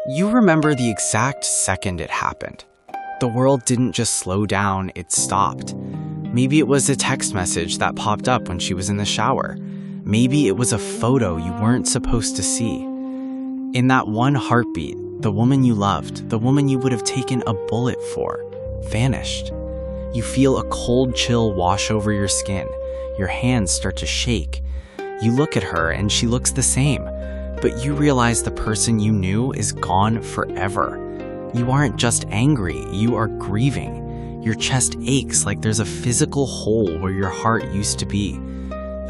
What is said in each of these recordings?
You remember the exact second it happened. The world didn't just slow down, it stopped. Maybe it was a text message that popped up when she was in the shower. Maybe it was a photo you weren't supposed to see. In that one heartbeat, the woman you loved, the woman you would have taken a bullet for, vanished. You feel a cold chill wash over your skin. Your hands start to shake. You look at her and she looks the same, but you realize the person you knew is gone forever. You aren't just angry, you are grieving. Your chest aches like there's a physical hole where your heart used to be.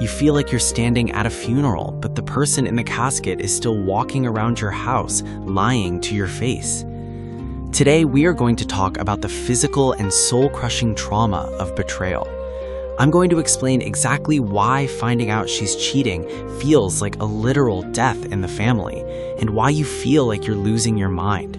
You feel like you're standing at a funeral, but the person in the casket is still walking around your house, lying to your face. Today, we are going to talk about the physical and soul-crushing trauma of betrayal. I'm going to explain exactly why finding out she's cheating feels like a literal death in the family, and why you feel like you're losing your mind.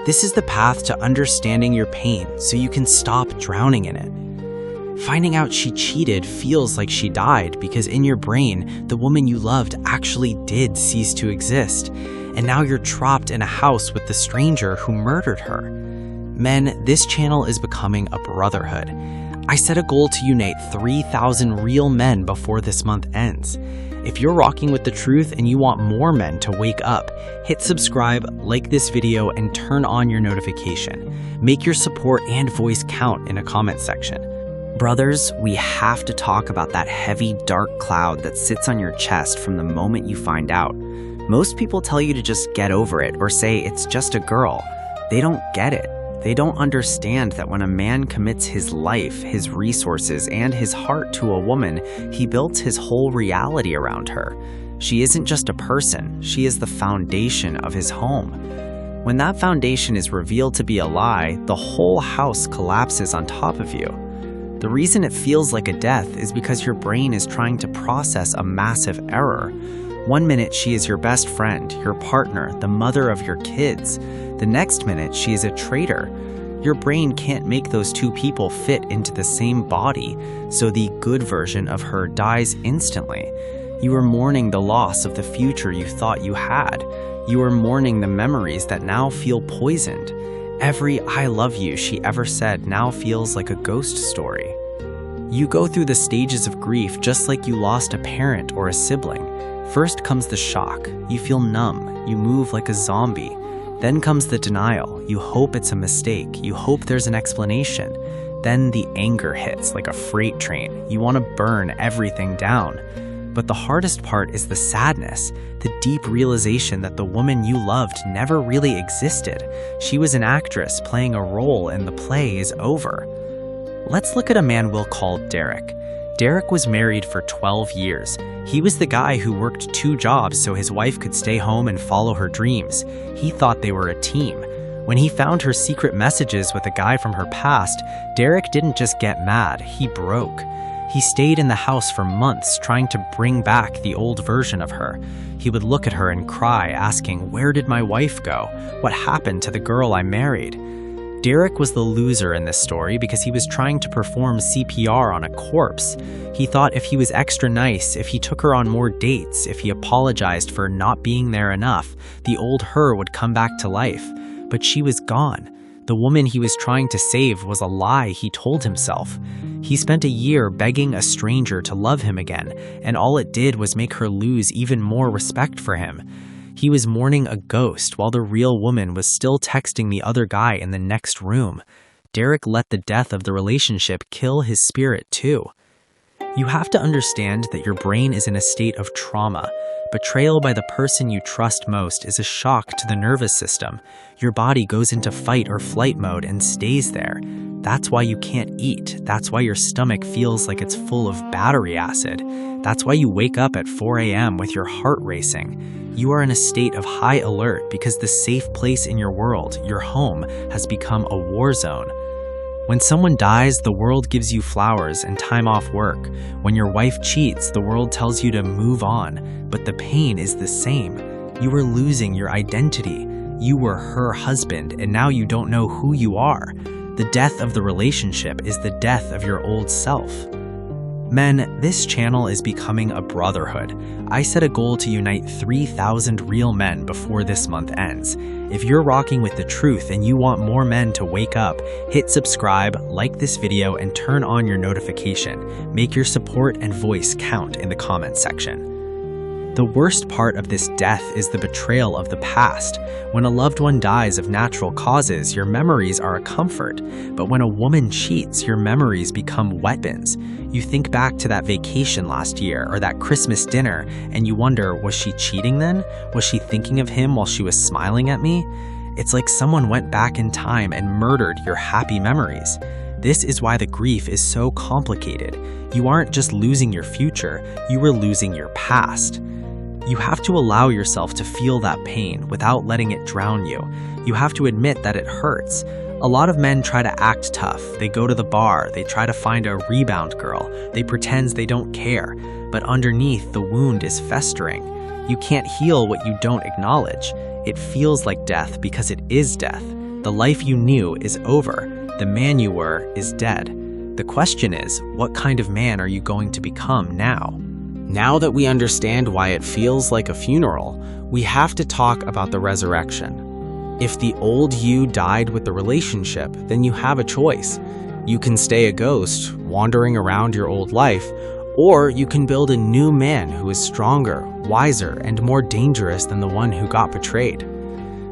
This is the path to understanding your pain so you can stop drowning in it. Finding out she cheated feels like she died because in your brain, the woman you loved actually did cease to exist, and now you're trapped in a house with the stranger who murdered her. Men, this channel is becoming a brotherhood. I set a goal to unite 3,000 real men before this month ends. If you're rocking with the truth and you want more men to wake up, hit subscribe, like this video, and turn on your notification. Make your support and voice count in a comment section. Brothers, we have to talk about that heavy, dark cloud that sits on your chest from the moment you find out. Most people tell you to just get over it or say it's just a girl. They don't get it. They don't understand that when a man commits his life, his resources, and his heart to a woman, he builds his whole reality around her. She isn't just a person, she is the foundation of his home. When that foundation is revealed to be a lie, the whole house collapses on top of you. The reason it feels like a death is because your brain is trying to process a massive error. One minute she is your best friend, your partner, the mother of your kids. The next minute she is a traitor. Your brain can't make those two people fit into the same body, so the good version of her dies instantly. You are mourning the loss of the future you thought you had. You are mourning the memories that now feel poisoned. Every "I love you" she ever said now feels like a ghost story. You go through the stages of grief just like you lost a parent or a sibling. First comes the shock. You feel numb. You move like a zombie. Then comes the denial. You hope it's a mistake. You hope there's an explanation. Then the anger hits like a freight train. You want to burn everything down. But the hardest part is the sadness, the deep realization that the woman you loved never really existed. She was an actress playing a role and the play is over. Let's look at a man we'll call Derek. Derek was married for 12 years. He was the guy who worked 2 jobs so his wife could stay home and follow her dreams. He thought they were a team. When he found her secret messages with a guy from her past, Derek didn't just get mad, he broke. He stayed in the house for months trying to bring back the old version of her. He would look at her and cry, asking, "Where did my wife go? What happened to the girl I married?" Derek was the loser in this story because he was trying to perform CPR on a corpse. He thought if he was extra nice, if he took her on more dates, if he apologized for not being there enough, the old her would come back to life. But she was gone. The woman he was trying to save was a lie he told himself. He spent a year begging a stranger to love him again, and all it did was make her lose even more respect for him. He was mourning a ghost while the real woman was still texting the other guy in the next room. Derek let the death of the relationship kill his spirit too. You have to understand that your brain is in a state of trauma. Betrayal by the person you trust most is a shock to the nervous system. Your body goes into fight or flight mode and stays there. That's why you can't eat. That's why your stomach feels like it's full of battery acid. That's why you wake up at 4 a.m. with your heart racing. You are in a state of high alert because the safe place in your world, your home, has become a war zone. When someone dies, the world gives you flowers and time off work. When your wife cheats, the world tells you to move on, but the pain is the same. You are losing your identity. You were her husband, and now you don't know who you are. The death of the relationship is the death of your old self. Men, this channel is becoming a brotherhood. I set a goal to unite 3,000 real men before this month ends. If you're rocking with the truth and you want more men to wake up, hit subscribe, like this video, and turn on your notification. Make your support and voice count in the comments section. The worst part of this death is the betrayal of the past. When a loved one dies of natural causes, your memories are a comfort. But when a woman cheats, your memories become weapons. You think back to that vacation last year or that Christmas dinner, and you wonder, was she cheating then? Was she thinking of him while she was smiling at me? It's like someone went back in time and murdered your happy memories. This is why the grief is so complicated. You aren't just losing your future, you are losing your past. You have to allow yourself to feel that pain without letting it drown you. You have to admit that it hurts. A lot of men try to act tough. They go to the bar, they try to find a rebound girl, they pretend they don't care. But underneath, the wound is festering. You can't heal what you don't acknowledge. It feels like death because it is death. The life you knew is over. The man you were is dead. The question is, what kind of man are you going to become now? Now that we understand why it feels like a funeral, we have to talk about the resurrection. If the old you died with the relationship, then you have a choice. You can stay a ghost, wandering around your old life, or you can build a new man who is stronger, wiser, and more dangerous than the one who got betrayed.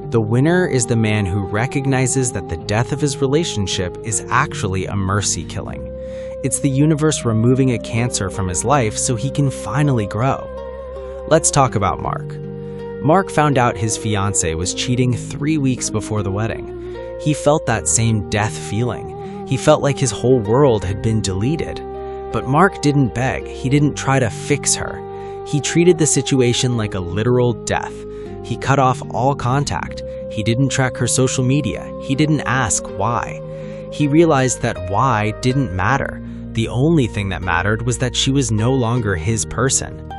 The winner is the man who recognizes that the death of his relationship is actually a mercy killing. It's the universe removing a cancer from his life so he can finally grow. Let's talk about Mark. Mark found out his fiancée was cheating 3 weeks before the wedding. He felt that same death feeling. He felt like his whole world had been deleted. But Mark didn't beg. He didn't try to fix her. He treated the situation like a literal death. He cut off all contact. He didn't track her social media. He didn't ask why. He realized that why didn't matter. The only thing that mattered was that she was no longer his person.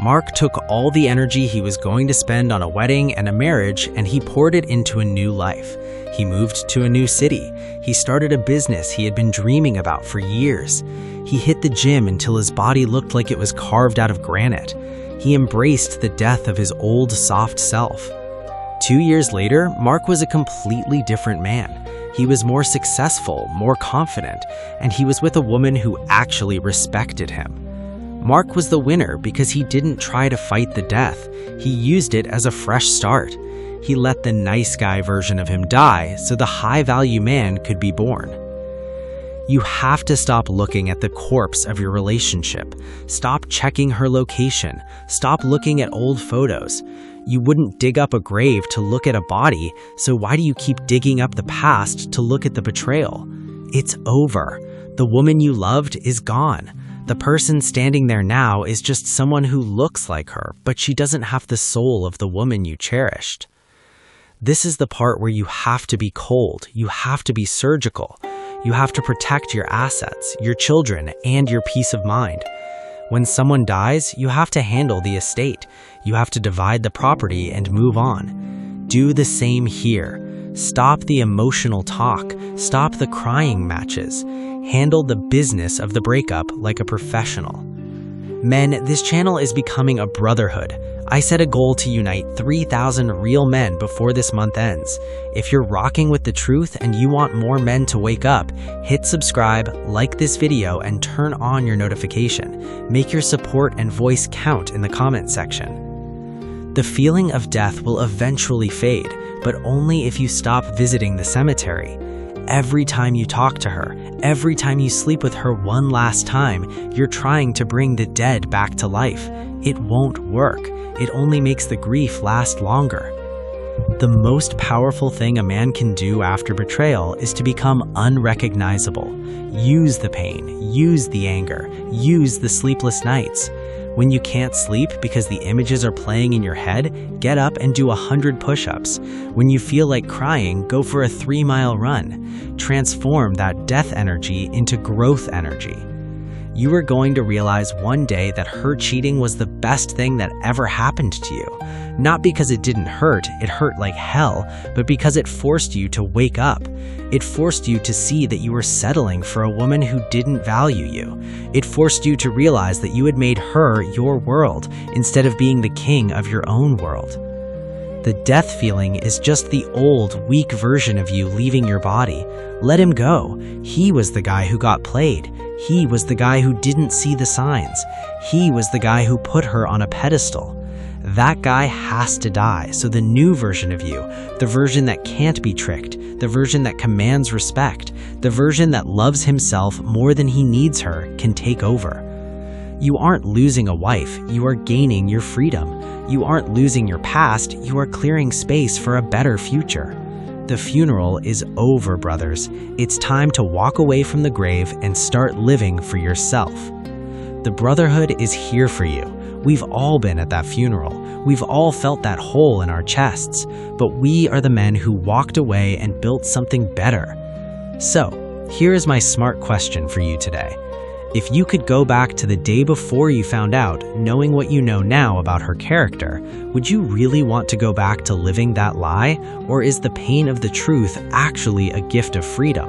Mark took all the energy he was going to spend on a wedding and a marriage, and he poured it into a new life. He moved to a new city. He started a business he had been dreaming about for years. He hit the gym until his body looked like it was carved out of granite. He embraced the death of his old soft self. 2 years later, Mark was a completely different man. He was more successful, more confident, and he was with a woman who actually respected him. Mark was the winner because he didn't try to fight the death. He used it as a fresh start. He let the nice guy version of him die so the high-value man could be born. You have to stop looking at the corpse of your relationship. Stop checking her location. Stop looking at old photos. You wouldn't dig up a grave to look at a body, so why do you keep digging up the past to look at the betrayal? It's over. The woman you loved is gone. The person standing there now is just someone who looks like her, but she doesn't have the soul of the woman you cherished. This is the part where you have to be cold. You have to be surgical. You have to protect your assets, your children, and your peace of mind. When someone dies, you have to handle the estate. You have to divide the property and move on. Do the same here. Stop the emotional talk. Stop the crying matches. Handle the business of the breakup like a professional. Men, this channel is becoming a brotherhood. I set a goal to unite 3,000 real men before this month ends. If you're rocking with the truth and you want more men to wake up, hit subscribe, like this video, and turn on your notification. Make your support and voice count in the comment section. The feeling of death will eventually fade, but only if you stop visiting the cemetery. Every time you talk to her, every time you sleep with her one last time, you're trying to bring the dead back to life. It won't work. It only makes the grief last longer. The most powerful thing a man can do after betrayal is to become unrecognizable. Use the pain, use the anger, use the sleepless nights. When you can't sleep because the images are playing in your head, get up and do 100 push-ups. When you feel like crying, go for a 3-mile run. Transform that death energy into growth energy. You are going to realize one day that her cheating was the best thing that ever happened to you. Not because it didn't hurt, it hurt like hell, but because it forced you to wake up. It forced you to see that you were settling for a woman who didn't value you. It forced you to realize that you had made her your world instead of being the king of your own world. The death feeling is just the old, weak version of you leaving your body. Let him go. He was the guy who got played. He was the guy who didn't see the signs. He was the guy who put her on a pedestal. That guy has to die, so the new version of you, the version that can't be tricked, the version that commands respect, the version that loves himself more than he needs her, can take over. You aren't losing a wife, you are gaining your freedom. You aren't losing your past, you are clearing space for a better future. The funeral is over, brothers. It's time to walk away from the grave and start living for yourself. The brotherhood is here for you. We've all been at that funeral. We've all felt that hole in our chests, but we are the men who walked away and built something better. So, here is my smart question for you today. If you could go back to the day before you found out, knowing what you know now about her character, would you really want to go back to living that lie? Or is the pain of the truth actually a gift of freedom?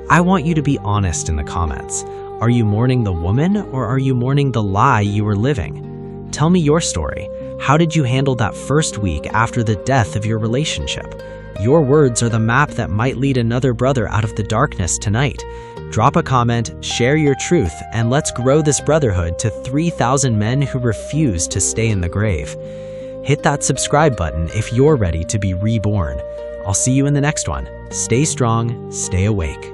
I want you to be honest in the comments. Are you mourning the woman, or are you mourning the lie you were living? Tell me your story. How did you handle that first week after the death of your relationship? Your words are the map that might lead another brother out of the darkness tonight. Drop a comment, share your truth, and let's grow this brotherhood to 3,000 men who refuse to stay in the grave. Hit that subscribe button if you're ready to be reborn. I'll see you in the next one. Stay strong, stay awake.